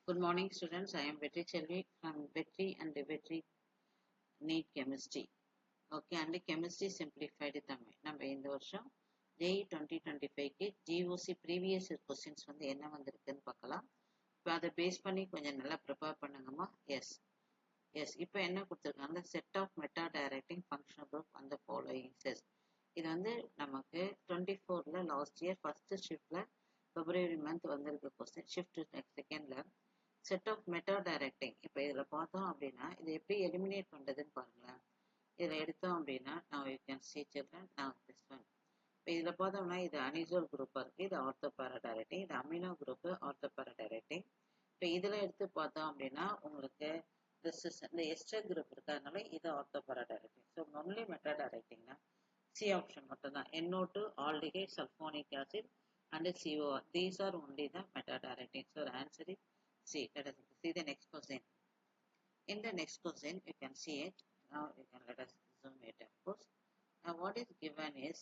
Good morning, students. I am Vetri Chelvi from Vetri and Vetri NEET Chemistry. Okay, and Chemistry Simplified Tamil. நம்ம இந்த வருஷம் JEE 2025க்கு GOC previous questions வந்து என்ன வந்திருக்குன்னு பார்க்கலாம். இப்போ அதை பேஸ் பண்ணி கொஞ்சம் நல்லா ப்ரிப்பேர் பண்ணுங்கம்மா. எஸ் இப்போ என்ன கொடுத்துருக்காங்க, set of meta directing functional group அந்த ஃபாலோயிங் செஸ். இது வந்து நமக்கு 24ல லாஸ்ட் இயர் ஃபர்ஸ்ட் ஷிஃப்ட்ல பிப்ரவரி மந்த் வந்திருக்க கொஸ்டின், ஷிஃப்ட் செகண்ட்ல செட் ஆஃப் மெட்டா டைரக்டிங். இப்போ இதில் பார்த்தோம் அப்படின்னா இது எப்படி எலிமினேட் பண்ணுறதுன்னு பாருங்களேன். இதில் எடுத்தோம் அப்படின்னா நான் you can see children now this one. இப்போ இதில் பார்த்தோம்னா இது அனிசோல் குரூப்பாக இருக்குது, இது ஆர்த்தோ பாராடைரக்டிங், இது அமினோ குரூப்பு ஆர்த்தோ பாராடைரக்டிங். இப்போ இதில் எடுத்து பார்த்தோம் அப்படின்னா உங்களுக்கு இந்த எஸ்டர் குரூப் இருக்கிறதுனால இது ortho para directing. So only meta டைரக்டிங்னா சி ஆப்ஷன் மட்டும்தான். NO2 aldehyde sulfonic acid and COR, these are only the meta directing. So the answer is C. Let us see the next question. In the next question you can see it. Now you can let us zoom it, of course. Now what is given is,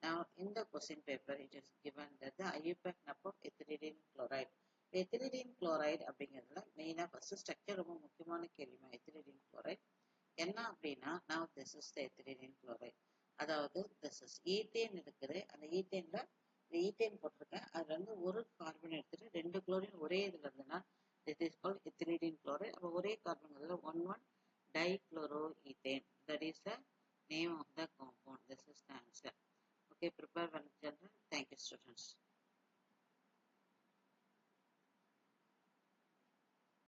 now in the question paper it is given that the IUPAC number of ethylene chloride. ethylene chloride அப்படிங்கிறதுல மெயினாக first structure ரொம்ப முக்கியமான கேள்விமா. ethylene chloride என்ன அப்படின்னா, now this is the ethylene chloride. அதாவது this is ethane இருக்குது, அந்த ஈத்தேன்ல இந்த ஈத்தேன் போட்டிருக்கேன், அதுல இருந்து ஒரு கார்பன் எடுத்துட்டு ரெண்டு குளோரின் ஒரே இதுல இருந்துன்னா this is called ethylene chloride. அப்போ ஒரே கார்பன் அதில் 1,1 dichloroethane, that is the name of the compound. This is the answer. Okay, prepare well children. Thank you students.